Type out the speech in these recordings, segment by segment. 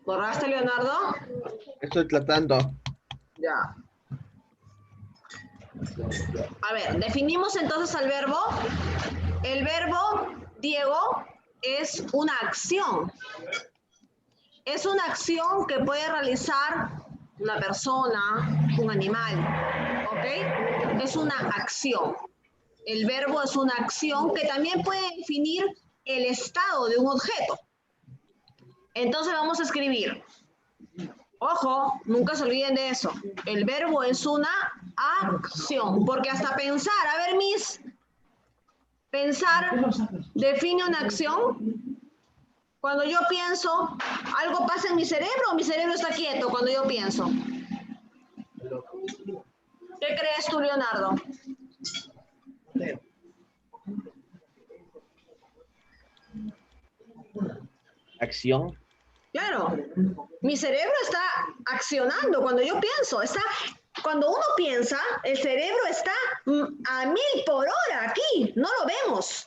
¿Borraste, Leonardo? Estoy tratando. Ya. A ver, definimos entonces al verbo. El verbo, Diego, es una acción. Es una acción que puede realizar una persona, un animal, ¿ok? Es una acción. El verbo es una acción que también puede definir el estado de un objeto. Entonces vamos a escribir. Ojo, nunca se olviden de eso. El verbo es una acción, porque hasta pensar, a ver, Miss, pensar define una acción. Cuando yo pienso, ¿algo pasa en mi cerebro o mi cerebro está quieto cuando yo pienso? ¿Qué crees tú, Leonardo? Acción. Claro, mi cerebro está accionando cuando yo pienso. Cuando uno piensa, el cerebro está a 1000 por hora aquí, no lo vemos.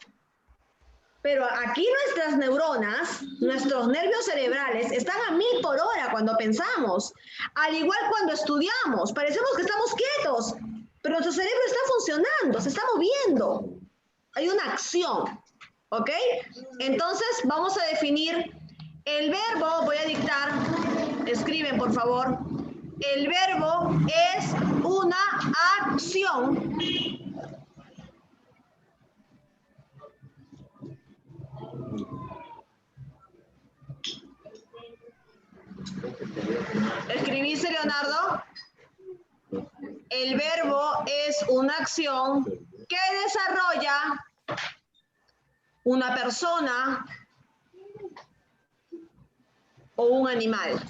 Pero aquí nuestras neuronas, nuestros nervios cerebrales están a 1000 por hora cuando pensamos. Al igual cuando estudiamos, parecemos que estamos quietos, pero nuestro cerebro está funcionando, se está moviendo. Hay una acción, ¿ok? Entonces vamos a definir el verbo, voy a dictar, escriben por favor. El verbo es una acción. ¿Escribiste, Leonardo? El verbo es una acción que desarrolla una persona o un animal.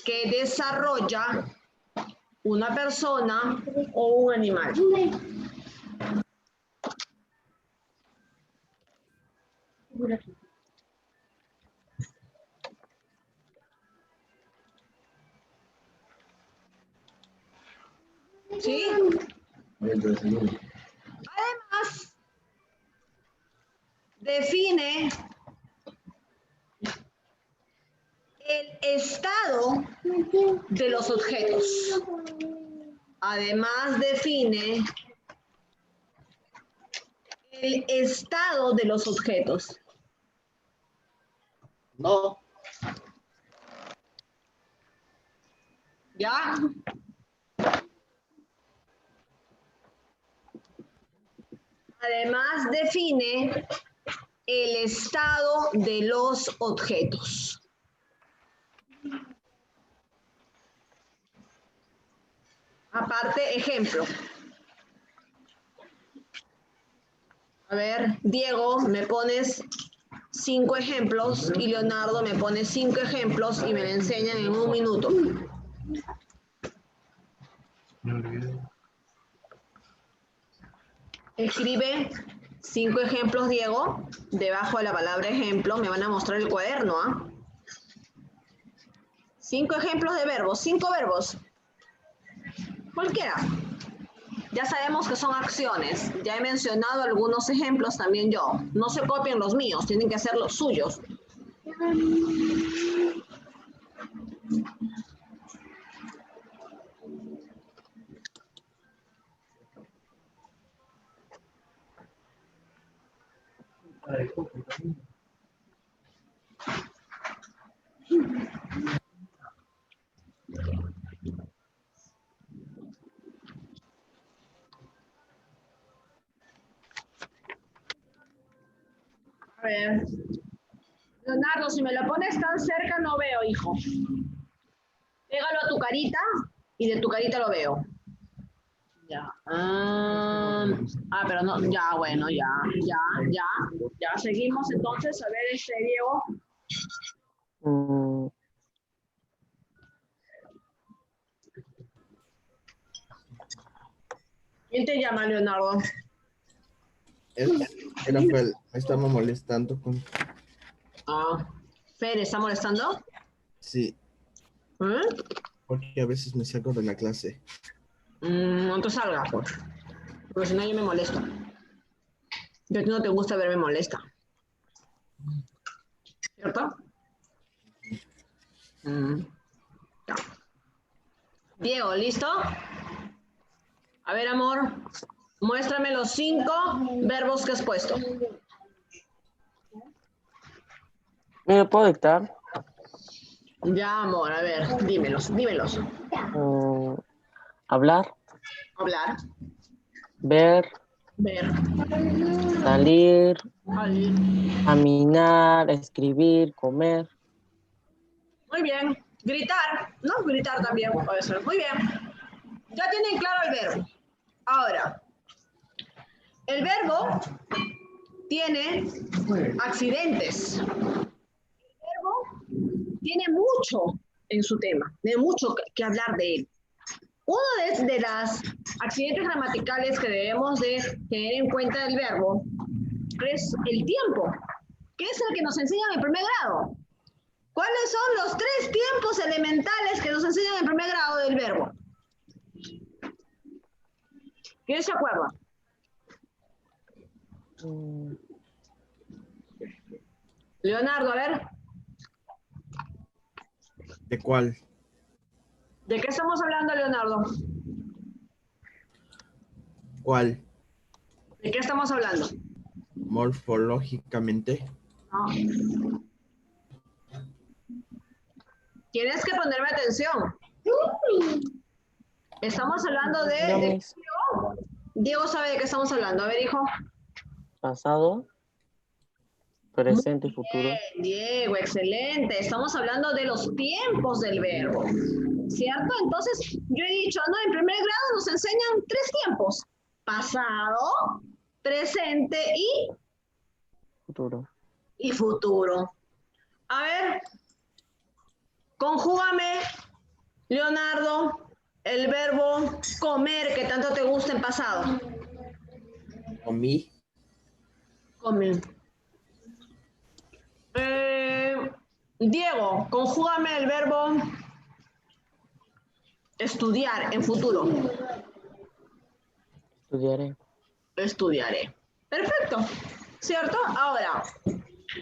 Que desarrolla una persona o un animal. ¿Sí? Además, define el estado de los objetos. Además, define el estado de los objetos. No. ¿Ya? Además, define el estado de los objetos. Aparte, ejemplo. A ver, Diego, me pones 5 ejemplos y Leonardo me pone 5 ejemplos y me lo enseñan en 1 minuto. Escribe 5 ejemplos, Diego. Debajo de la palabra ejemplo me van a mostrar el cuaderno, ¿ah? 5 ejemplos de verbos, 5 verbos. Cualquiera. Ya sabemos que son acciones. Ya he mencionado algunos ejemplos también yo. No se copien los míos, tienen que ser los suyos. A ver. Leonardo, si me lo pones tan cerca no veo, hijo. Pégalo a tu carita y de tu carita lo veo. Ya. Pero no, ya, bueno, ya. Seguimos entonces. A ver, Diego. ¿Quién te llama, Leonardo? Rafael, me estaba molestando con... ¿Fer está molestando? Sí, porque a veces me saco de la clase. Entonces salga, pues. Porque si no yo me molesto. Y a ti no te gusta verme molesta. ¿Cierto? Ya. Diego, ¿listo? A ver, amor, muéstrame los 5 verbos que has puesto. ¿Me puedo dictar? Ya, amor, a ver, dímelos. Hablar, Hablar, ver, ver, salir, salir. caminar, escribir, comer. Muy bien. Gritar, ¿no? Gritar también puede ser. Muy bien. Ya tienen claro el verbo. Ahora, el verbo tiene accidentes. El verbo tiene mucho en su tema, tiene mucho que hablar de él. Uno de las accidentes gramaticales que debemos de tener en cuenta del verbo es el tiempo, que es el que nos enseñan en primer grado. ¿Cuáles son los 3 tiempos elementales que nos enseñan en primer grado del verbo? ¿Quién se acuerda? Leonardo, a ver. ¿De cuál? ¿De qué estamos hablando, Leonardo? ¿Cuál? ¿De qué estamos hablando? Morfológicamente. No. Tienes que ponerme atención. Estamos hablando de Diego. Diego sabe de qué estamos hablando. A ver, hijo. Pasado, presente y futuro. Bien, Diego, excelente. Estamos hablando de los tiempos del verbo, ¿cierto? Entonces, yo he dicho, ¿no? En primer grado nos enseñan 3 tiempos. Pasado, presente Futuro. y futuro. A ver, conjúgame, Leonardo, el verbo comer que tanto te gusta en pasado. Comí. Comer. Diego, conjúgame el verbo estudiar en futuro. Estudiaré. Estudiaré. Perfecto, ¿cierto? Ahora,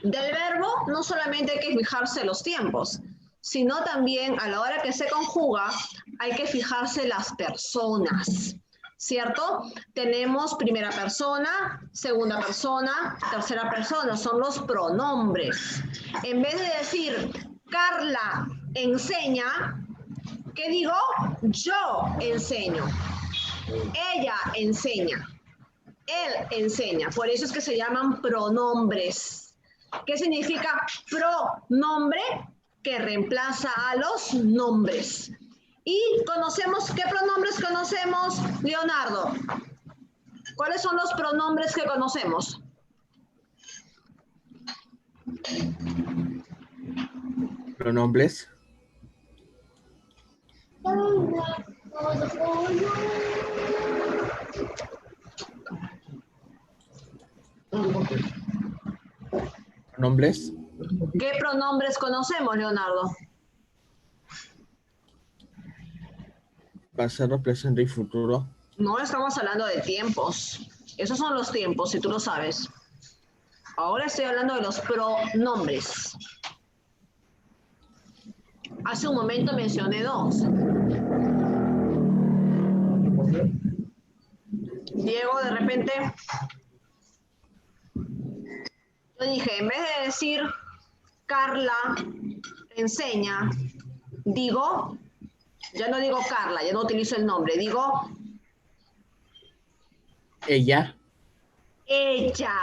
del verbo no solamente hay que fijarse los tiempos, sino también a la hora que se conjuga hay que fijarse las personas, ¿cierto? Tenemos primera persona, segunda persona, tercera persona, son los pronombres. En vez de decir Carla enseña, ¿qué digo? Yo enseño. Ella enseña. Él enseña. Por eso es que se llaman pronombres. ¿Qué significa pronombre? Que reemplaza a los nombres. Y conocemos, ¿qué pronombres conocemos, Leonardo? ¿Cuáles son los pronombres que conocemos? Pronombres. Pronombres. ¿Qué pronombres conocemos, Leonardo? Pasado, presente y futuro. No estamos hablando de tiempos. Esos son los tiempos, si tú lo sabes. Ahora estoy hablando de los pronombres. Hace un momento mencioné 2. Diego, de repente, yo dije, en vez de decir Carla enseña, digo, ya no digo Carla, ya no utilizo el nombre, digo Ella. ella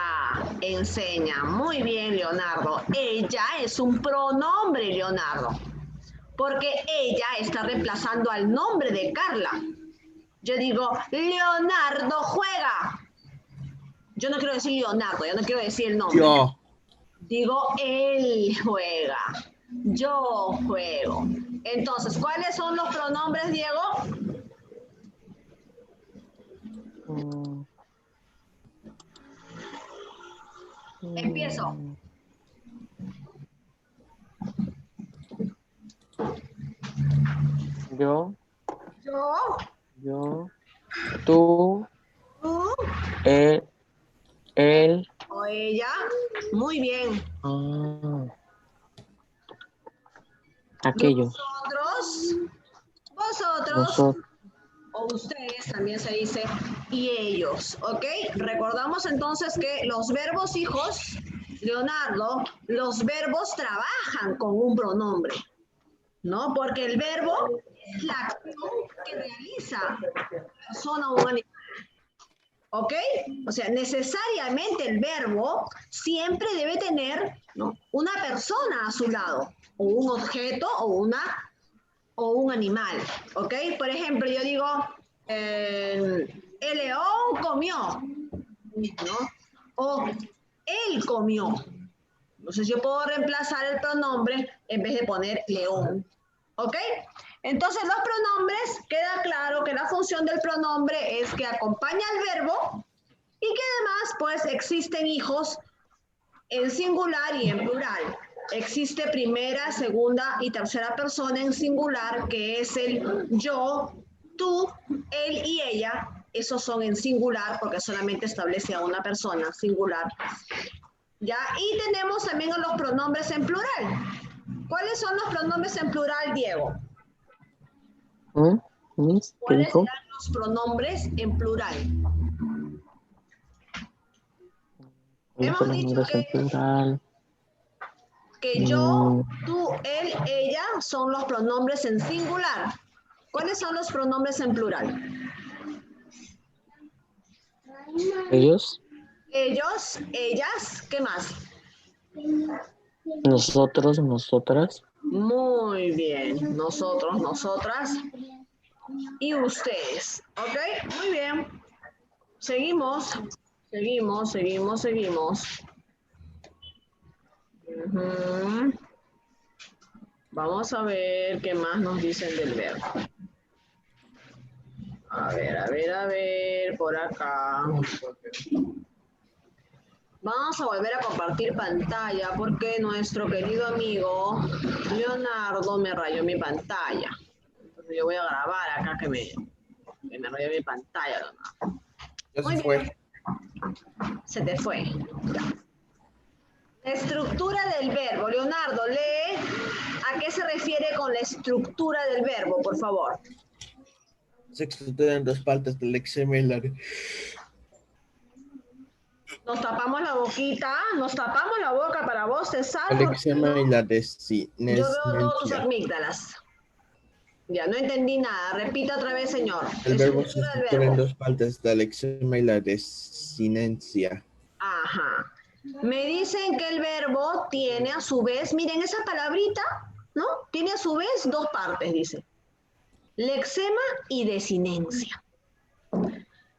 enseña. Muy bien, Leonardo. Ella es un pronombre, Leonardo, porque ella está reemplazando al nombre de Carla. Yo digo, Leonardo juega. Yo no quiero decir Leonardo, yo no quiero decir el nombre. Yo. Digo, él juega. Yo juego. Entonces, ¿cuáles son los pronombres, Diego? Empiezo. Yo. Yo. Tú. Tú. Él. O ella. Muy bien. Aquellos. Vosotros, Nosotros. o ustedes también se dice, y ellos, ¿ok? Recordamos entonces que los verbos hijos, Leonardo, los verbos trabajan con un pronombre, ¿no? Porque el verbo es la acción que realiza la persona o un animal, ¿ok? O sea, necesariamente el verbo siempre debe tener, ¿no?, una persona a su lado, o un objeto, o un animal, ¿ok? Por ejemplo, yo digo, el león comió, ¿no? O él comió. Entonces yo puedo reemplazar el pronombre en vez de poner león, ¿ok? Entonces los pronombres, queda claro que la función del pronombre es que acompaña al verbo y que además, pues, existen hijos en singular y en plural. Existe primera, segunda y tercera persona en singular, que es el yo, tú, él y ella. Esos son en singular porque solamente establece a una persona, singular. ¿Ya? Y tenemos también a los pronombres en plural. ¿Cuáles son los pronombres en plural, Diego? ¿Qué ¿Cuáles dijo? serán los pronombres en plural? Hemos dicho En plural. que yo, tú, él, ella son los pronombres en singular. ¿Cuáles son los pronombres en plural? Ellos, Ellos, ellas, ¿qué más? nosotros, nosotras. Muy bien. Nosotros, nosotras y ustedes. ¿Ok? Muy bien. Seguimos. Seguimos, seguimos, seguimos. Ujú. Vamos a ver qué más nos dicen del verbo. A ver, a ver, a ver, por acá. Vamos a volver a compartir pantalla porque nuestro querido amigo Leonardo me rayó mi pantalla. Entonces yo voy a grabar acá que me rayó mi pantalla, Leonardo. Ya Muy se fue. bien. Se te fue. La estructura del verbo. Leonardo, lee a qué se refiere con la estructura del verbo, por favor. Se estructura en dos partes del lexema y la... Nos tapamos la boquita, nos tapamos la boca para bostezar. El Porque lexema y la yo veo todos tus desinencia. amígdalas. Ya, no entendí nada. Repita otra vez, señor. El verbo se Estructura del estructura en verbo. dos partes del lexema y la desinencia. Ajá. Me dicen que el verbo tiene a su vez, miren esa palabrita, ¿no? Tiene a su vez dos partes, dice. Lexema y desinencia.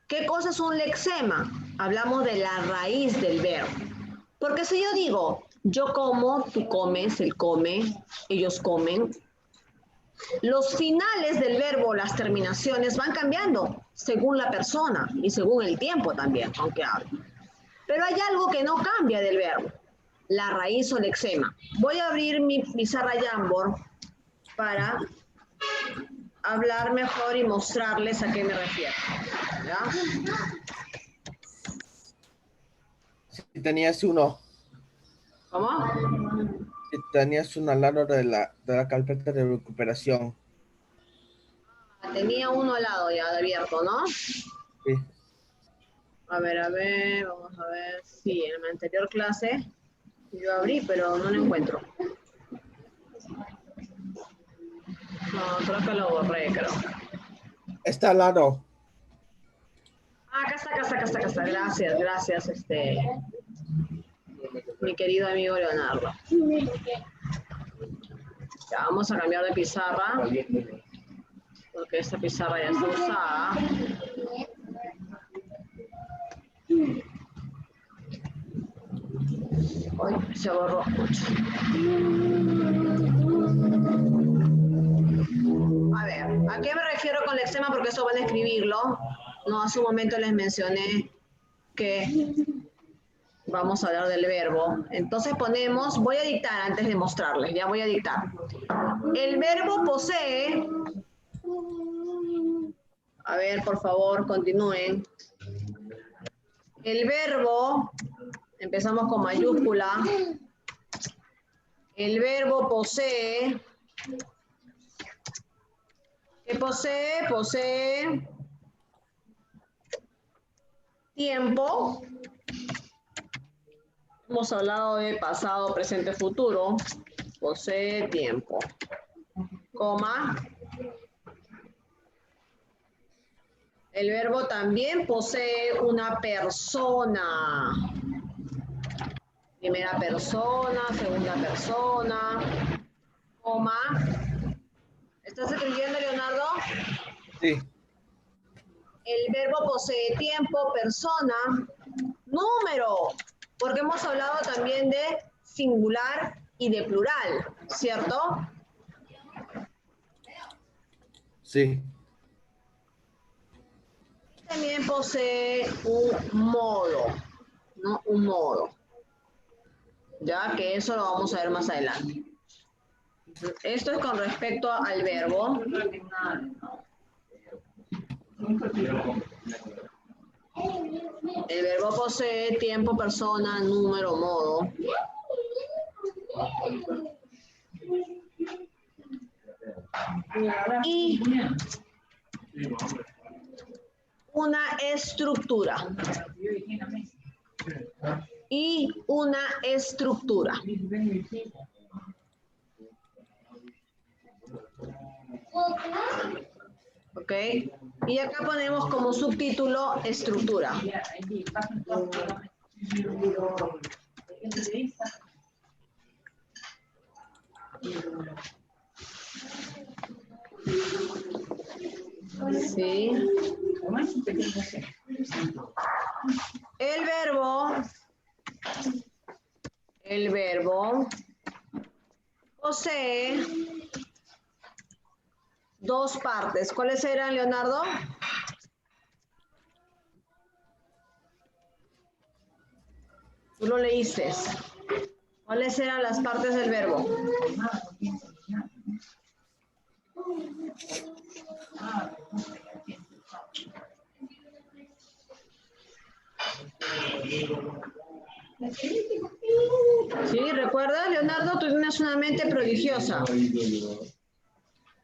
¿Qué cosa es un lexema? Hablamos de la raíz del verbo. Porque si yo digo, yo como, tú comes, él come, ellos comen, los finales del verbo, las terminaciones van cambiando según la persona y según el tiempo también, aunque hable. Pero hay algo que no cambia del verbo, la raíz o lexema. Voy a abrir mi pizarra Jamboard para hablar mejor y mostrarles a qué me refiero. ¿Ya? Si tenías uno, ¿Cómo? si tenías uno al lado de la carpeta de recuperación. Tenía uno al lado ya abierto, ¿no? Sí. A ver, vamos a ver. Sí, en la anterior clase yo abrí, pero no lo encuentro. No, creo que lo borré, creo. Está al lado. Ah, acá está. Gracias, mi querido amigo Leonardo. Ya vamos a cambiar de pizarra, porque esta pizarra ya está usada. Ay, se borró mucho. A ver, ¿a qué me refiero con lexema? Porque eso van a escribirlo. No, hace un momento les mencioné que vamos a hablar del verbo. Entonces ponemos, voy a dictar antes de mostrarles, ya voy a dictar. El verbo posee, a ver, por favor, continúen. El verbo, empezamos con mayúscula. El verbo posee ¿Qué posee? Posee tiempo. Hemos hablado de pasado, presente, futuro. Posee tiempo. Coma. El verbo también posee una persona. Primera persona, segunda persona. Coma. ¿Estás escribiendo, Leonardo? Sí. El verbo posee tiempo, persona, número, porque hemos hablado también de singular y de plural, ¿cierto? Sí. También posee un modo, ¿no? Un modo. Ya que eso lo vamos a ver más adelante. Esto es con respecto al verbo. El verbo posee tiempo, persona, número, modo. Y una estructura. Y una estructura. ¿Ok? Y acá ponemos como subtítulo estructura. Sí. El verbo posee dos partes. ¿Cuáles eran, Leonardo? Tú lo leíste. ¿Cuáles eran las partes del verbo? Sí, ¿recuerdas, Leonardo? Tú tienes una mente prodigiosa.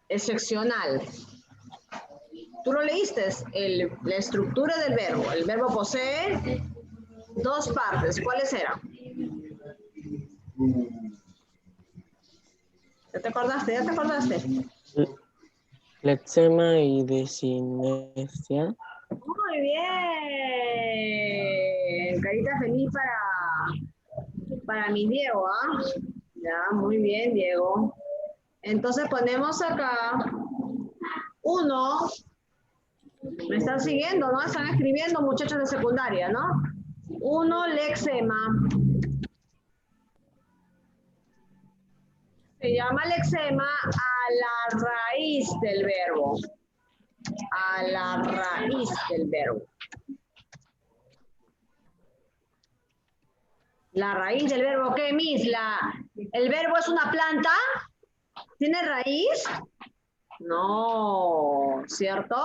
Excepcional. Tú lo leíste, la estructura del verbo. El verbo posee dos partes. ¿Cuáles eran? ¿Ya te acordaste? ¿Ya te acordaste? Lexema y desinesia. Muy bien. Carita feliz para mi Diego, ¿ah? Ya, muy bien, Diego. Entonces ponemos acá uno. Me están siguiendo, ¿no? Están escribiendo, muchachos de secundaria, ¿no? Uno, lexema. Se llama lexema a la raíz del verbo. A la raíz del verbo. La raíz del verbo, ¿qué, Miss? ¿El verbo es una planta? ¿Tiene raíz? No, ¿cierto?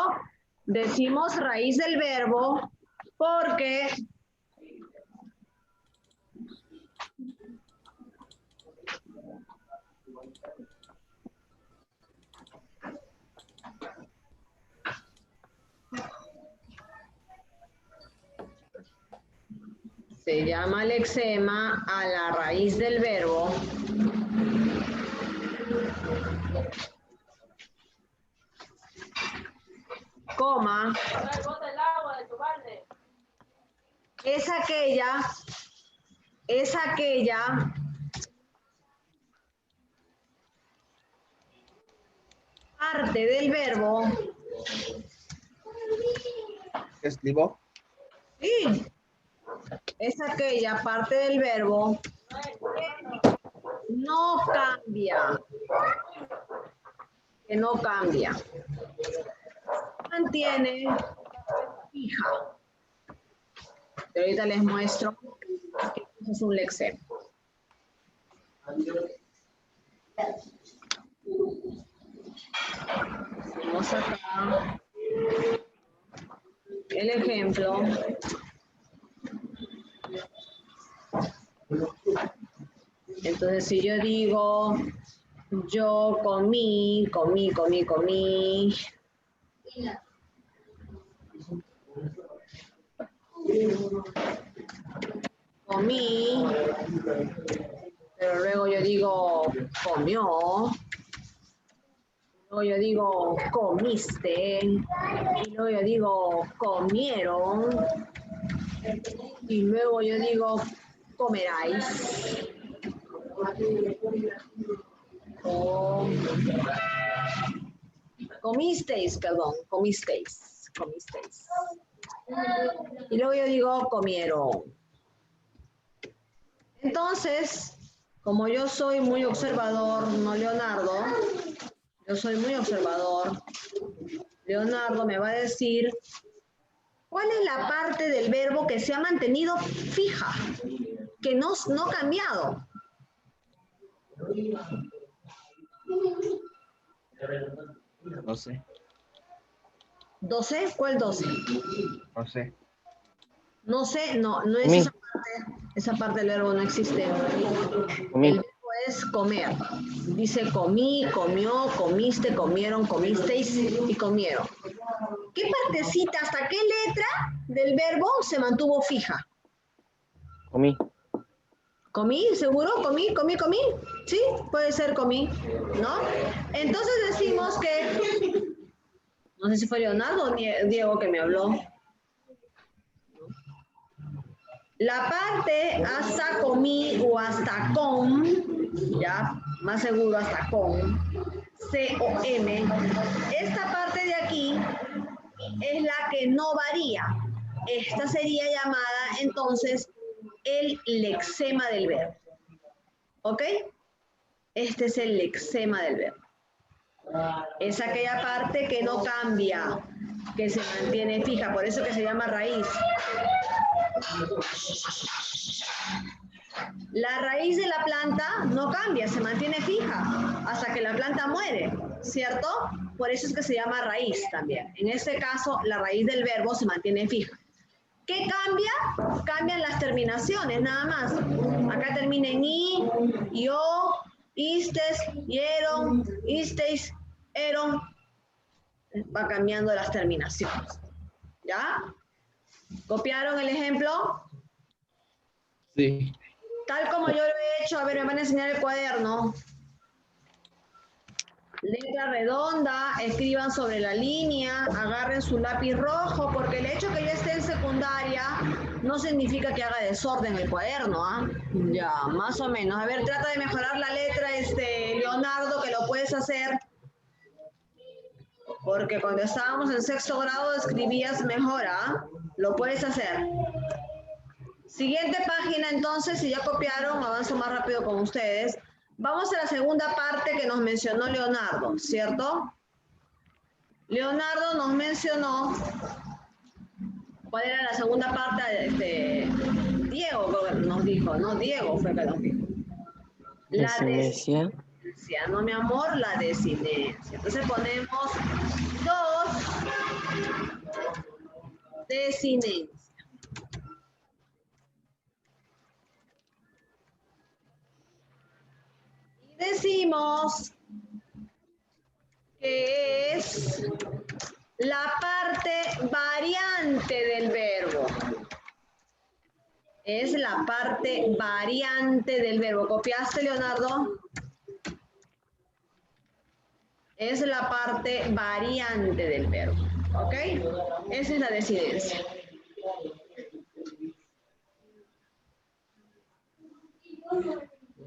Decimos raíz del verbo porque se llama lexema a la raíz del verbo coma, es aquella parte del verbo. ¿Escribo? Sí, es aquella parte del verbo no cambia, que no cambia, mantiene fija. Pero ahorita les muestro que es un lexema. Vamos acá. El ejemplo. Entonces, si yo digo, Yo comí. Comí, pero luego yo digo comió, luego yo digo comiste, y luego yo digo comieron, y luego yo digo comeráis. Comisteis, perdón, comisteis. Y luego yo digo comieron. Entonces, como yo soy muy observador, no Leonardo, yo soy muy observador, Leonardo me va a decir cuál es la parte del verbo que se ha mantenido fija, que no ha cambiado. No sé. ¿12? ¿Cuál 12? No sé. No sé, no es esa parte. Esa parte del verbo no existe. El verbo es comer. Dice comí, comió, comiste, comieron, comisteis y comieron. ¿Qué partecita, hasta qué letra del verbo se mantuvo fija? Comí. ¿Comí? ¿Seguro? ¿Comí? Sí, puede ser comí, ¿no? Entonces decimos que, no sé si fue Leonardo o Diego que me habló. La parte hasta comí o hasta con, ya, más seguro hasta con, C-O-M, esta parte de aquí es la que no varía. Esta sería llamada entonces el lexema del verbo. ¿Ok? Este es el lexema del verbo. Es aquella parte que no cambia, que se mantiene fija, por eso que se llama raíz. La raíz de la planta no cambia, se mantiene fija hasta que la planta muere, ¿cierto? Por eso es que se llama raíz también. En este caso, la raíz del verbo se mantiene fija. ¿Qué cambia? Cambian las terminaciones, nada más. Acá termina en i, io, istes, ieron, isteis, eron. Va cambiando las terminaciones. ¿Ya? ¿Copiaron el ejemplo? Sí. Tal como yo lo he hecho, a ver, me van a enseñar el cuaderno. Letra redonda, escriban sobre la línea, agarren su lápiz rojo, porque el hecho que yo esté en secundaria no significa que haga desorden el cuaderno, ¿ah? Ya, más o menos. A ver, trata de mejorar la letra, Leonardo, que lo puedes hacer. Porque cuando estábamos en sexto grado escribías mejor, ¿ah? Lo puedes hacer. Siguiente página, entonces, si ya copiaron, avanzo más rápido con ustedes. Vamos a la segunda parte que nos mencionó Leonardo, ¿cierto? Leonardo nos mencionó, ¿cuál era la segunda parte? Diego creo que nos dijo, ¿no? Diego fue que nos dijo. La desinencia, ¿no, mi amor? La desinencia. Entonces ponemos 2 desinencia. Decimos que es la parte variante del verbo. Es la parte variante del verbo. ¿Copiaste, Leonardo? Es la parte variante del verbo. ¿Ok? Esa es la desinencia.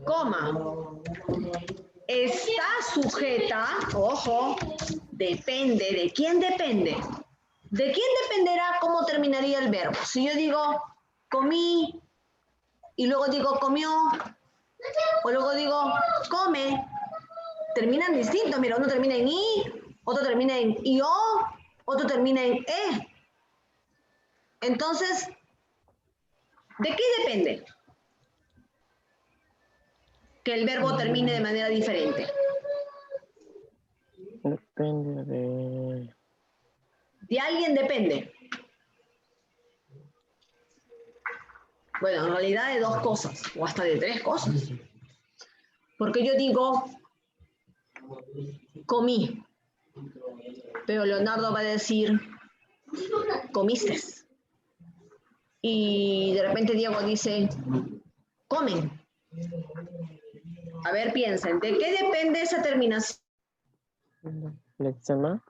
Coma. Está sujeta, ojo, depende. ¿De quién depende? ¿De quién dependerá cómo terminaría el verbo? Si yo digo comí y luego digo comió o luego digo come, terminan distintos. Mira, uno termina en i, otro termina en io, otro termina en e. Entonces, ¿de qué depende que el verbo termine de manera diferente? Depende de... De alguien depende. Bueno, en realidad de 2 cosas, o hasta de 3 cosas. Porque yo digo, comí. Pero Leonardo va a decir, comiste. Y de repente Diego dice, comen. A ver, piensen, ¿de qué depende esa terminación? Lexema.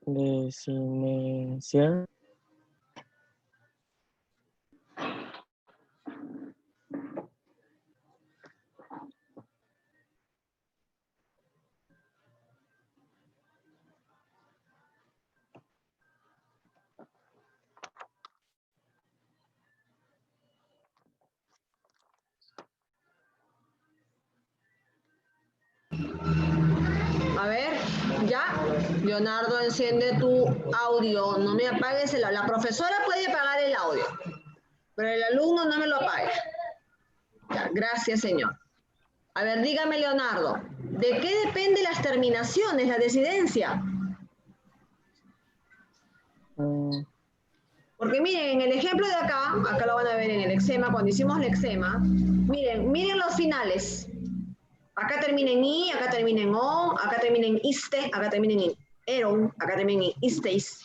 Desinencia. A ver, ya. Leonardo, enciende tu audio. No me apagues el audio. La profesora puede apagar el audio, pero el alumno no me lo apague. Ya, gracias, señor. A ver, dígame, Leonardo, ¿de qué dependen las terminaciones, la desidencia? Porque miren, en el ejemplo de acá, acá lo van a ver en el lexema, cuando hicimos lexema, miren los finales. Acá termina en i, acá termina en o, acá termina en iste, acá termina en eron, acá termina en isteis.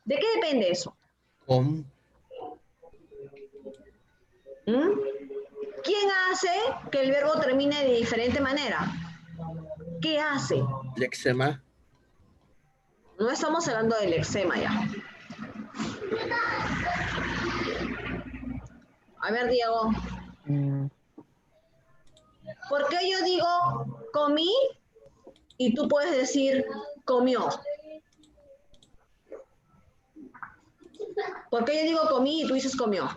¿De qué depende eso? Com. ¿Quién hace que el verbo termine de diferente manera? ¿Qué hace? Lexema. No estamos hablando del lexema ya. A ver, Diego. ¿Por qué yo digo comí y tú puedes decir comió? ¿Por qué yo digo comí y tú dices comió?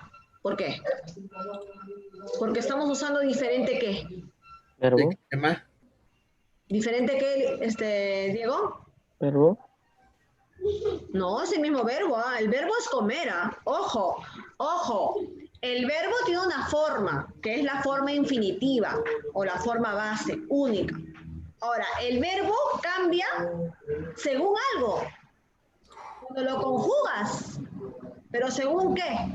¿Por qué? Porque estamos usando diferente ¿qué? Verbo. Lexema. ¿Diferente qué, Diego? Verbo. No, es el mismo verbo. El verbo es comer. Ojo, ojo. El verbo tiene una forma, que es la forma infinitiva o la forma base, única. Ahora, el verbo cambia según algo. Cuando lo conjugas. ¿Pero según qué?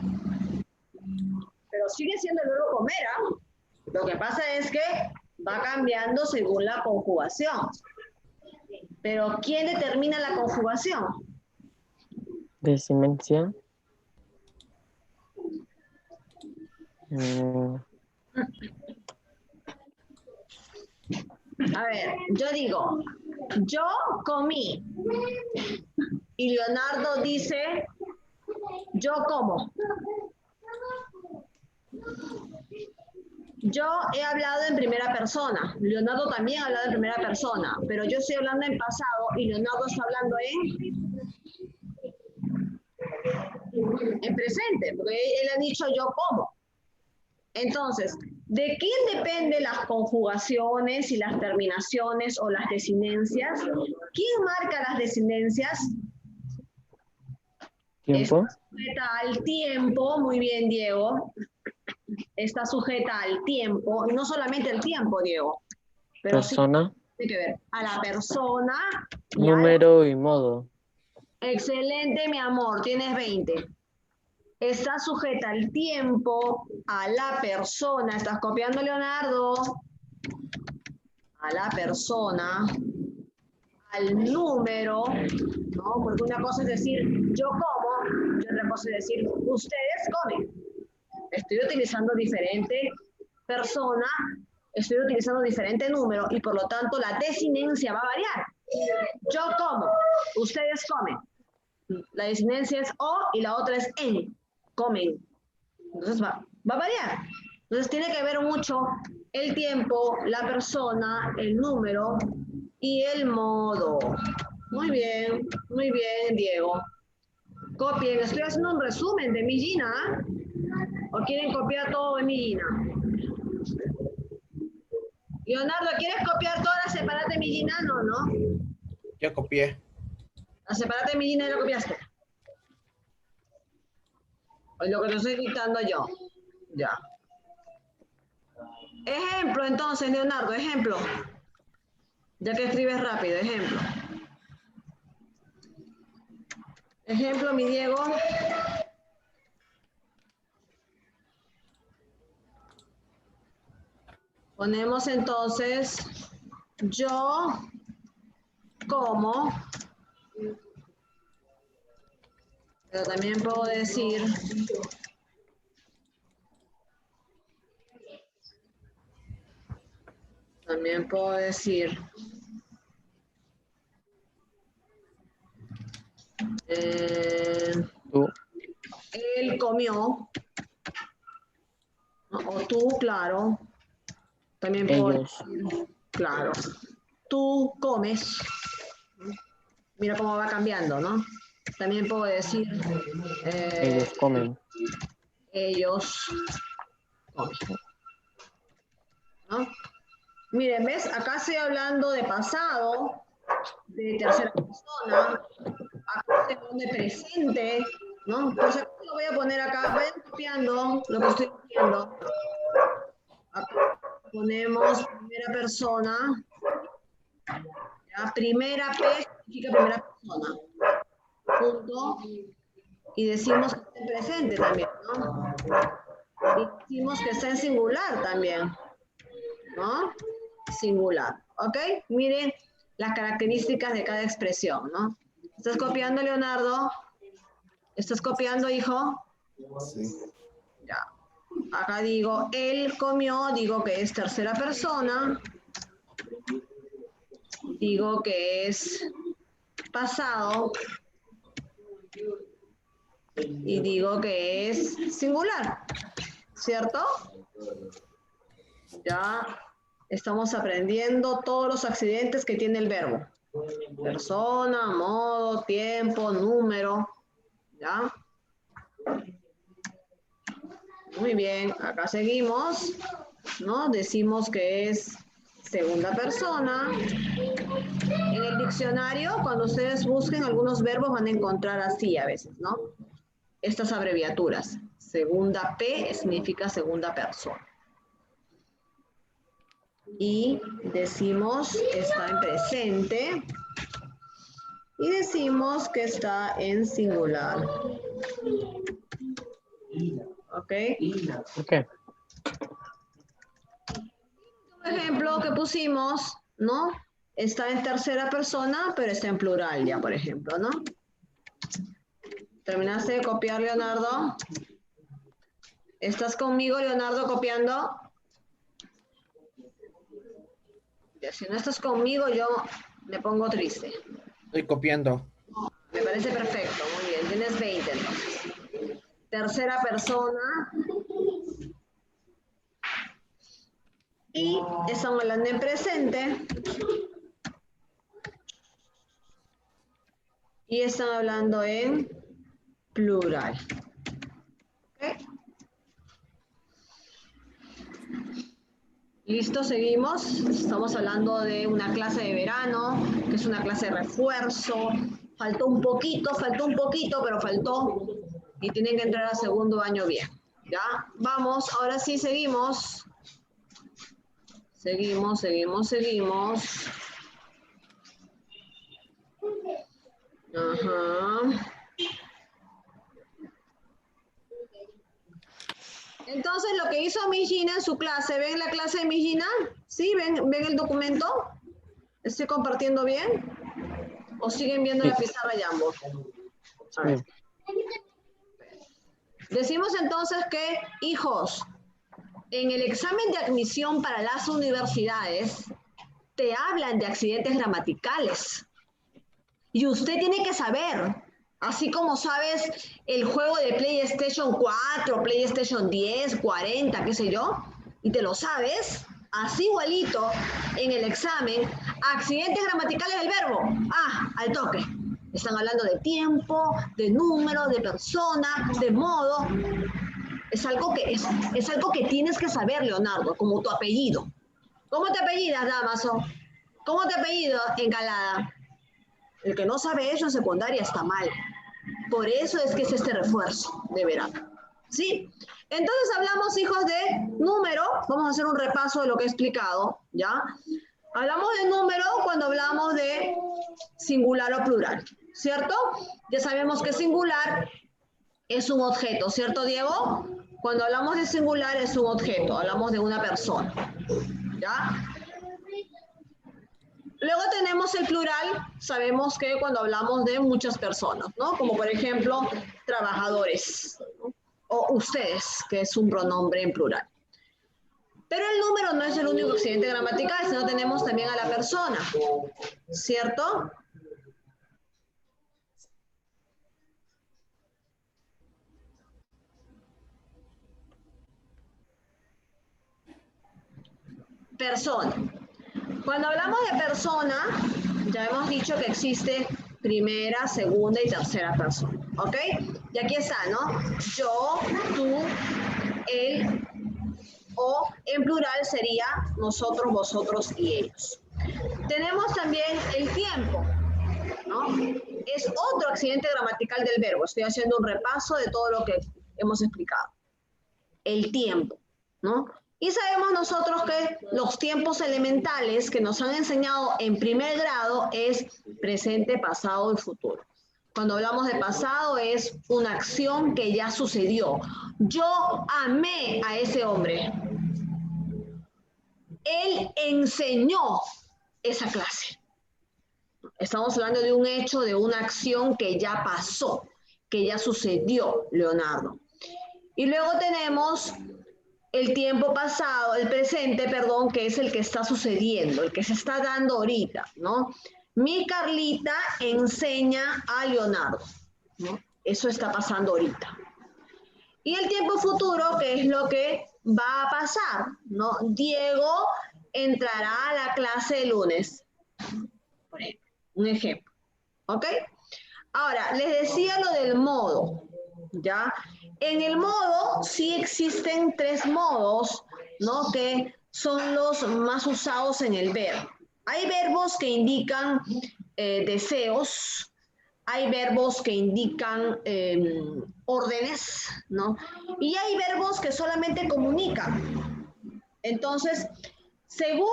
Pero sigue siendo el verbo comer. Lo que pasa es que va cambiando según la conjugación. Pero ¿quién determina la conjugación? Desinencia. A ver, yo digo, yo comí. Y Leonardo dice, yo como. Yo he hablado en primera persona. Leonardo también ha hablado en primera persona. Pero yo estoy hablando en pasado y Leonardo está hablando en presente. Porque él ha dicho yo como. Entonces, ¿de quién dependen las conjugaciones y las terminaciones o las desinencias? ¿Quién marca las desinencias? Tiempo. Está sujeta al tiempo, muy bien, Diego. Está sujeta al tiempo, y no solamente el tiempo, Diego, pero Persona. sí tiene que ver a la persona. Número y modo. Excelente, mi amor, tienes 20. Está sujeta al tiempo, a la persona. ¿Estás copiando, Leonardo? A la persona, al número, ¿no? Porque una cosa es decir yo como y otra cosa es decir ustedes comen. Estoy utilizando diferente persona, estoy utilizando diferente número y por lo tanto la desinencia va a variar. Yo como, ustedes comen. La desinencia es o y la otra es en, comen. Entonces va a variar. Entonces tiene que ver mucho el tiempo, la persona, el número y el modo. Muy bien, Diego. Copien, estoy haciendo un resumen de mi Gina. ¿O quieren copiar todo de mi Gina? Leonardo, ¿quieres copiar toda la separate de mi Gina? No, ¿no? Ya copié. La separate de mi Gina ya lo copiaste. O lo que te estoy dictando yo. Ya. Ejemplo, entonces, Leonardo, ejemplo. Ya que escribes rápido, ejemplo. Ejemplo, mi Diego. Ponemos entonces, yo como, pero también puedo decir, Tú. él comió, ¿no? O tú, claro. También puedo Ellos. decir, claro. Tú comes. Mira cómo va cambiando, ¿no? También puedo decir, Ellos comen. ellos comen, ¿no? Miren, ¿ves? Acá estoy hablando de pasado, de tercera persona, acá estoy hablando de presente, ¿no? Por si acaso lo voy a poner acá, vayan copiando lo que estoy diciendo. Acá ponemos primera persona, ¿ya? Primera P significa primera persona, punto, y decimos que está en presente también, ¿no? Y decimos que está en singular también, ¿no? Singular, ¿ok? Miren las características de cada expresión, ¿no? ¿Estás copiando, Leonardo? ¿Estás copiando, hijo? Sí. Ya. Acá digo, él comió, digo que es tercera persona, digo que es pasado y digo que es singular, ¿cierto? Ya estamos aprendiendo todos los accidentes que tiene el verbo. Persona, modo, tiempo, número, ¿ya? Muy bien, acá seguimos, ¿no? Decimos que es segunda persona. En el diccionario, cuando ustedes busquen algunos verbos, van a encontrar así a veces, ¿no? Estas abreviaturas. Segunda P significa segunda persona. Y decimos que está en presente. Y decimos que está en singular. ¿Ok? Ok. Un ejemplo que pusimos, ¿no? Está en tercera persona, pero está en plural ya, por ejemplo, ¿no? ¿Terminaste de copiar, Leonardo? ¿Estás conmigo, Leonardo, copiando? Ya, si no estás conmigo, yo me pongo triste. Estoy copiando. Me parece perfecto, muy bien. Tienes 20 entonces. Tercera persona. Y estamos hablando en presente. Y están hablando en plural. ¿Ok? ¿Listo? Seguimos. Estamos hablando de una clase de verano, que es una clase de refuerzo. Faltó un poquito, pero faltó. Y tienen que entrar a segundo año bien. ¿Ya? Vamos, ahora sí seguimos. Seguimos. Ajá. Entonces, lo que hizo Miss Gina en su clase, ¿ven la clase de Miss Gina? ¿Sí? ¿Ven el documento? ¿Estoy compartiendo bien? ¿O siguen viendo la pizarra ya ambos? A ver. Decimos entonces que, hijos, en el examen de admisión para las universidades, te hablan de accidentes gramaticales. Y usted tiene que saber, así como sabes el juego de PlayStation 4, PlayStation 10, 40, qué sé yo, y te lo sabes, así igualito en el examen, accidentes gramaticales del verbo. Ah, al toque. Están hablando de tiempo, de número, de persona, de modo. Es algo que tienes que saber, Leonardo, como tu apellido. ¿Cómo te apellidas, Damaso? ¿Cómo te apellido, Encalada? El que no sabe eso en secundaria está mal. Por eso es que es este refuerzo de verano. ¿Sí? Entonces hablamos, hijos, de número. Vamos a hacer un repaso de lo que he explicado, ¿ya? Hablamos de número cuando hablamos de singular o plural, ¿cierto? Ya sabemos que singular es un objeto, ¿cierto, Diego? Cuando hablamos de singular es un objeto, hablamos de una persona. ¿ya? Luego tenemos el plural, sabemos que cuando hablamos de muchas personas, ¿no? Como por ejemplo, trabajadores, ¿no? O ustedes, que es un pronombre en plural. Pero el número no es el único accidente gramatical, sino tenemos también a la persona, ¿cierto? Persona. Cuando hablamos de persona, ya hemos dicho que existe primera, segunda y tercera persona, ¿ok? Y aquí está, ¿no? Yo, tú, él, o en plural sería nosotros, vosotros y ellos. Tenemos también el tiempo, ¿no? Es otro accidente gramatical del verbo. Estoy haciendo un repaso de todo lo que hemos explicado. El tiempo, ¿no? Y sabemos nosotros que los tiempos elementales que nos han enseñado en primer grado es presente, pasado y futuro. Cuando hablamos de pasado es una acción que ya sucedió. Yo amé a ese hombre. Él enseñó esa clase. Estamos hablando de un hecho, de una acción que ya pasó, que ya sucedió, Leonardo. Y luego tenemos el tiempo pasado, el presente, perdón, que es el que está sucediendo, el que se está dando ahorita, ¿no? Mi Carlita enseña a Leonardo, ¿no? Eso está pasando ahorita. Y el tiempo futuro, que es lo que va a pasar, ¿no? Diego entrará a la clase el lunes, por ejemplo, un ejemplo, ¿ok? Ahora, les decía lo del modo, ¿ya? En el modo sí existen tres modos, ¿no? Que son los más usados en el verbo. Hay verbos que indican deseos, hay verbos que indican órdenes, ¿no? Y hay verbos que solamente comunican. Entonces, según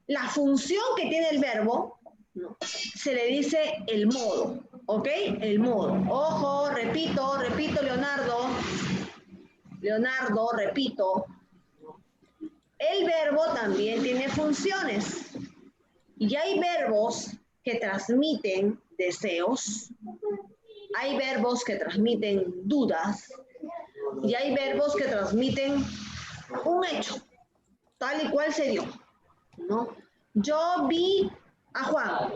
la función que tiene el verbo, ¿no? Se le dice el modo, ¿ok? El modo. Ojo, repito, Leonardo. Leonardo, repito. El verbo también tiene funciones. Y hay verbos que transmiten deseos. Hay verbos que transmiten dudas. Y hay verbos que transmiten un hecho, tal y cual se dio, ¿no? Yo vi a Juan.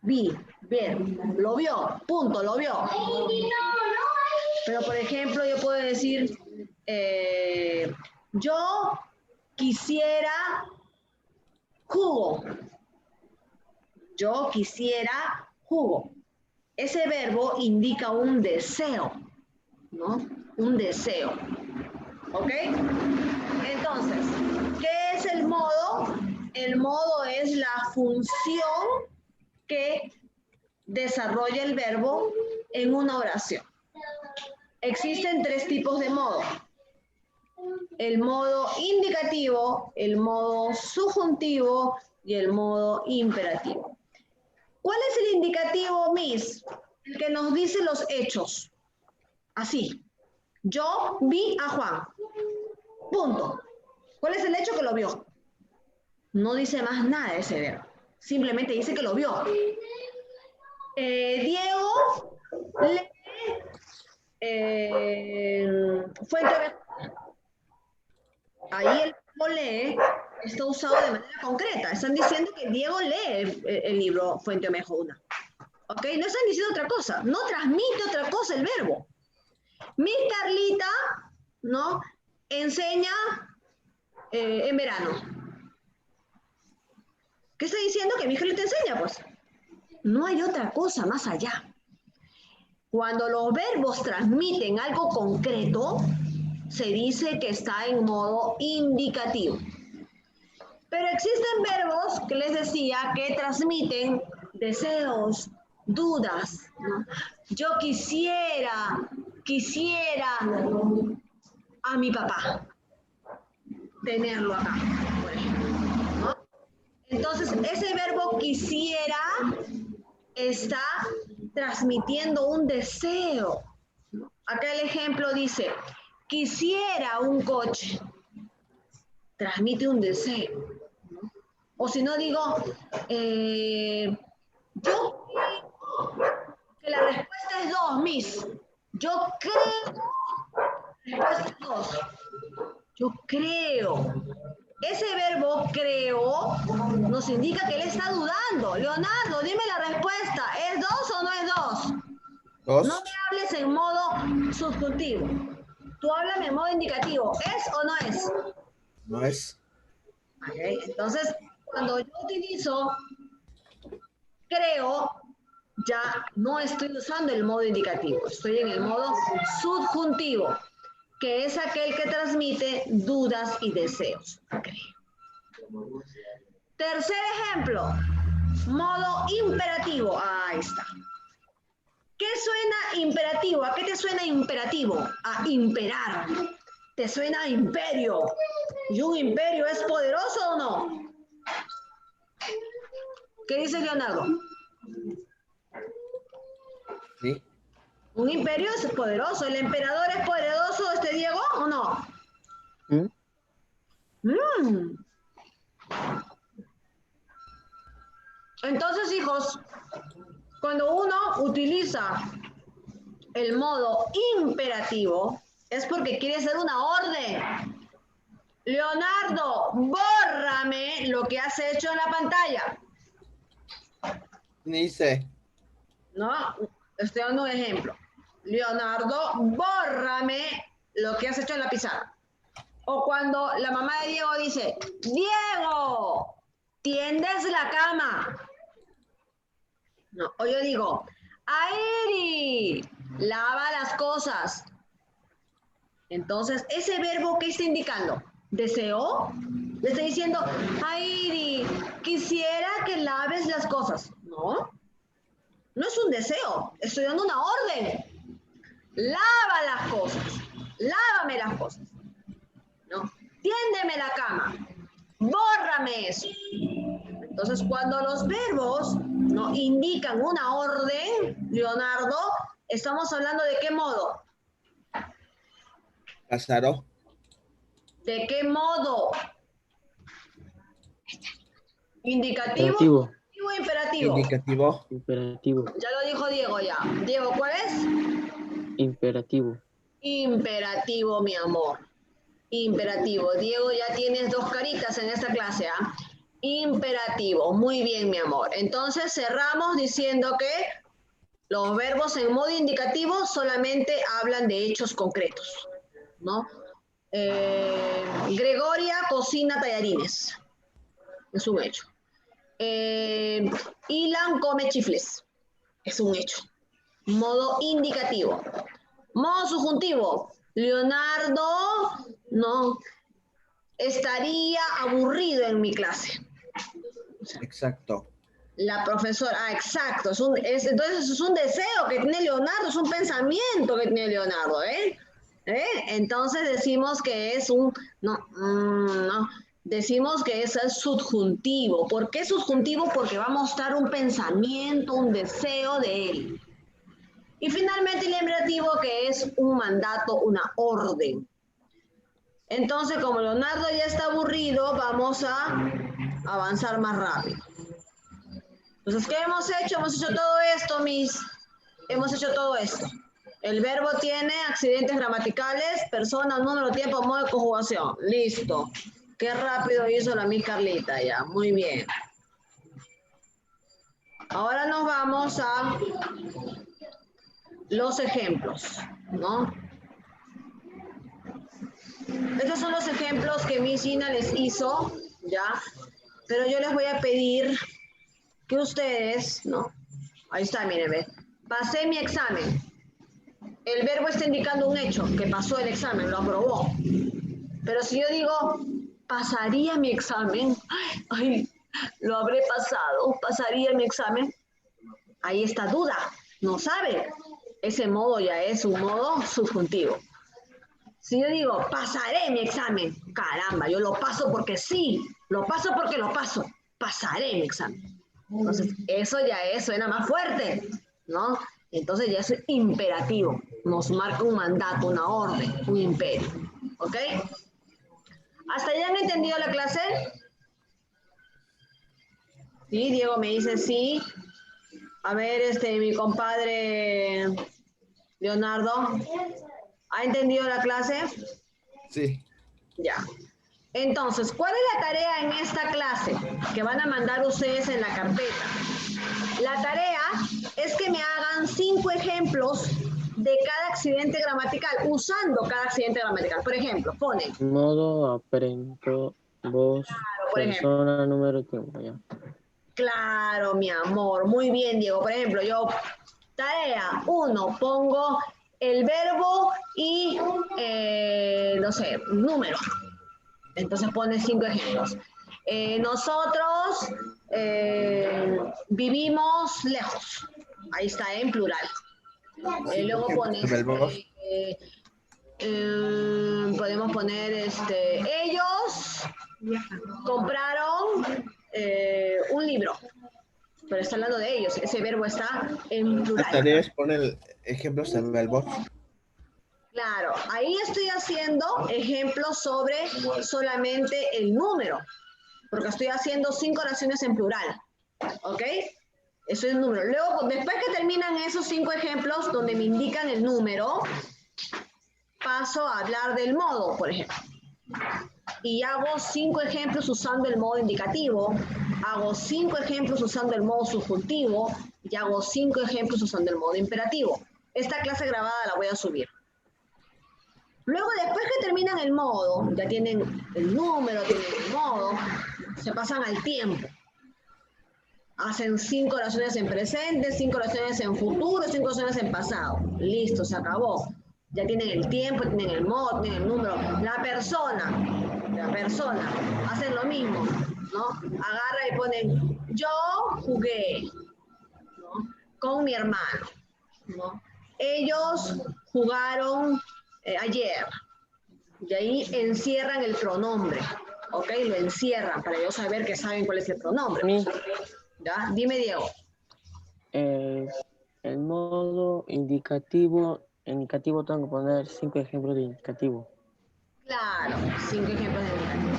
Vi, ver, lo vio, punto, lo vio. Pero, por ejemplo, yo puedo decir, yo quisiera jugo. Yo quisiera jugo. Ese verbo indica un deseo, ¿no? Un deseo. ¿Ok? Entonces, ¿qué es el modo? El modo es la función que desarrolla el verbo en una oración. Existen tres tipos de modo. El modo indicativo, el modo subjuntivo y el modo imperativo. ¿Cuál es el indicativo, Miss? El que nos dice los hechos. Así. Yo vi a Juan. Punto. ¿Cuál es el hecho? Que lo vio. No dice más nada de ese verbo. Simplemente dice que lo vio. Diego lee Fuente Ovejuna. Ahí el verbo lee está usado de manera concreta. Están diciendo que Diego lee el libro Fuente Ovejuna. ¿Ok? No están diciendo otra cosa. No transmite otra cosa el verbo. Mi Carlita, ¿no? Enseña en verano. ¿Qué está diciendo? Que mi Carlita enseña, pues. No hay otra cosa más allá. Cuando los verbos transmiten algo concreto, se dice que está en modo indicativo. Pero existen verbos que les decía que transmiten deseos, dudas, ¿no? Yo quisiera a mi papá tenerlo acá, por ejemplo, ¿no? Entonces, ese verbo quisiera está transmitiendo un deseo. Acá el ejemplo dice, quisiera un coche. transmite un deseo, ¿no? O si no digo, yo creo que la respuesta es 2, Miss. Yo creo que la respuesta es 2. Yo creo. Ese verbo creo nos indica que él está dudando. Leonardo, dime la respuesta. ¿Es 2 o no es 2? 2. No me hables en modo subjuntivo. Tú háblame en modo indicativo. ¿Es o no es? No es. Okay. Entonces, cuando yo utilizo creo, ya no estoy usando el modo indicativo. Estoy en el modo subjuntivo, que es aquel que transmite dudas y deseos. Creo. Tercer ejemplo, modo imperativo. Ahí está. ¿Qué suena imperativo? ¿A qué te suena imperativo? A imperar. ¿Te suena a imperio? ¿Y un imperio es poderoso o no? ¿Qué dice Leonardo? Sí. Un imperio es poderoso. ¿El emperador es poderoso, Diego, o no? Entonces, hijos, cuando uno utiliza el modo imperativo, es porque quiere hacer una orden. Leonardo, bórrame lo que has hecho en la pantalla. Dice. No, estoy dando un ejemplo. Leonardo, bórrame lo que has hecho en la pizarra. O cuando la mamá de Diego dice, Diego, tiendes la cama. No, o yo digo, Airi, lava las cosas. Entonces, ese verbo, ¿qué está indicando? ¿Deseo? Le estoy diciendo, Airi, quisiera que laves las cosas. No, no es un deseo, estoy dando una orden. Lava las cosas, lávame las cosas. No, tiéndeme la cama, bórrame eso. Entonces, cuando los verbos no indican una orden, Leonardo, estamos hablando de qué modo. Pasaró. ¿De qué modo? Indicativo, Imperativo. imperativo. Indicativo. Imperativo. Ya lo dijo Diego ya. Diego, ¿cuál es? Imperativo. Imperativo, mi amor. Imperativo. Diego, ya tienes 2 caritas en esta clase, ¿ah? Imperativo. Muy bien, mi amor. Entonces cerramos diciendo que los verbos en modo indicativo solamente hablan de hechos concretos, ¿no? Gregoria cocina tallarines. Es un hecho. Ilan come chifles. Es un hecho. Modo indicativo. Modo subjuntivo. Leonardo, no, estaría aburrido en mi clase. Exacto. La profesora, exacto. Entonces es un deseo que tiene Leonardo, es un pensamiento que tiene Leonardo, ¿eh? Entonces decimos que es un, no, decimos que es subjuntivo. ¿Por qué subjuntivo? Porque va a mostrar un pensamiento, un deseo de él. Y finalmente el imperativo, que es un mandato, una orden. Entonces, como Leonardo ya está aburrido, vamos a avanzar más rápido. Entonces, ¿qué hemos hecho? Hemos hecho todo esto, Miss. Hemos hecho todo esto. El verbo tiene accidentes gramaticales, persona, número, tiempo, modo de conjugación. Listo. Qué rápido hizo la Miss Carlita ya. Muy bien. Ahora nos vamos a los ejemplos, ¿no? Estos son los ejemplos que Miss Gina les hizo, ¿ya? Pero yo les voy a pedir que ustedes, ¿no? Ahí está, miren, ve. Pasé mi examen. El verbo está indicando un hecho, que pasó el examen, lo aprobó. Pero si yo digo, pasaría mi examen, ay, lo habré pasado, pasaría mi examen, ahí está duda, no sabe. Ese modo ya es un modo subjuntivo. Si yo digo, pasaré mi examen, caramba, yo lo paso porque sí, lo paso porque lo paso, pasaré mi examen. Entonces, eso ya suena más fuerte, ¿no? Entonces ya es imperativo, nos marca un mandato, una orden, un imperio, ¿ok? ¿Hasta ya han entendido la clase? Sí, Diego me dice sí. A ver, mi compadre Leonardo, ¿ha entendido la clase? Sí. Ya. Entonces, ¿cuál es la tarea en esta clase que van a mandar ustedes en la carpeta? La tarea es que me hagan 5 ejemplos de cada accidente gramatical, usando cada accidente gramatical. Por ejemplo, ponen, Modo, aprendo, voz, por ejemplo, persona, número, tiempo, ya. claro, mi amor, muy bien, Diego. Por ejemplo, yo, tarea 1, pongo el verbo y, no sé, número. Entonces pone 5 ejemplos. Nosotros vivimos lejos. Ahí está, en plural. Luego pones, Verbo. podemos poner, ellos compraron un libro. Pero está hablando de ellos. Ese verbo está en La plural. tarea es poner ejemplos de verbos. Claro, ahí estoy haciendo ejemplos sobre solamente el número, porque estoy haciendo 5 oraciones en plural, ¿ok? Eso es el número. Luego, después que terminan esos 5 ejemplos donde me indican el número, paso a hablar del modo, por ejemplo. Y hago 5 ejemplos usando el modo indicativo, hago 5 ejemplos usando el modo subjuntivo y hago 5 ejemplos usando el modo imperativo. Esta clase grabada la voy a subir. Luego, después que terminan el modo, ya tienen el número, tienen el modo, se pasan al tiempo. Hacen 5 oraciones en presente, 5 oraciones en futuro, 5 oraciones en pasado. Listo, se acabó. Ya tienen el tiempo, tienen el modo, tienen el número. La persona, hacen lo mismo, ¿no? Agarra y ponen, yo jugué, ¿no? Con mi hermano, ¿no? Ellos jugaron ayer. Y ahí encierran el pronombre, ¿ok? Lo encierran para yo saber que saben cuál es el pronombre. Mi, ¿Ya? Dime, Diego. el modo indicativo tengo que poner 5 ejemplos de indicativo. Claro, 5 ejemplos de indicativo.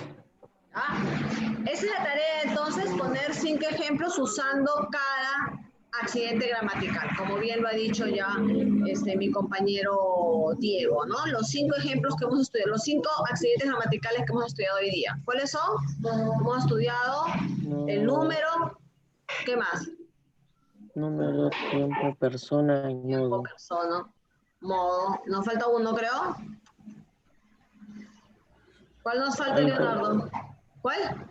¿Ya? Esa es la tarea, entonces, poner 5 ejemplos usando cada accidente gramatical, como bien lo ha dicho ya mi compañero Diego, ¿no? Los 5 ejemplos que hemos estudiado, los 5 accidentes gramaticales que hemos estudiado hoy día. ¿Cuáles son? Hemos estudiado el número, ¿qué más? Número, tiempo, persona y Tiempo, modo. persona, modo. Nos falta uno, creo. ¿Cuál nos falta, Leonardo? ¿Cuál?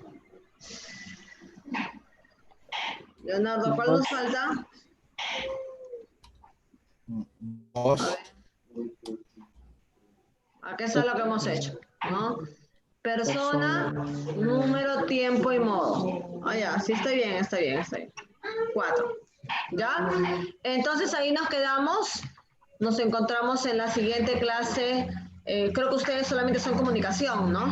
Leonardo, ¿cuál nos falta? Voz. Aquí está lo que hemos hecho, ¿no? Persona, número, tiempo y modo. Ah, ya, sí, está bien, está bien, está bien. 4. ¿Ya? Entonces ahí nos quedamos. Nos encontramos en la siguiente clase. Creo que ustedes solamente son comunicación, ¿no?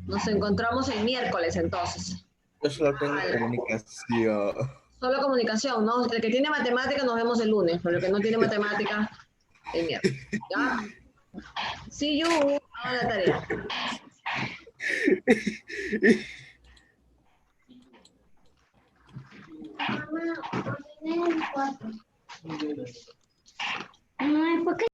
Nos encontramos el miércoles, entonces. Yo solo tengo Vale. comunicación. Solo comunicación, ¿no? El que tiene matemática nos vemos el lunes, pero el que no tiene matemática, el miércoles. ¿Ya? See you. Hagan la tarea. Mamá, ¿por qué?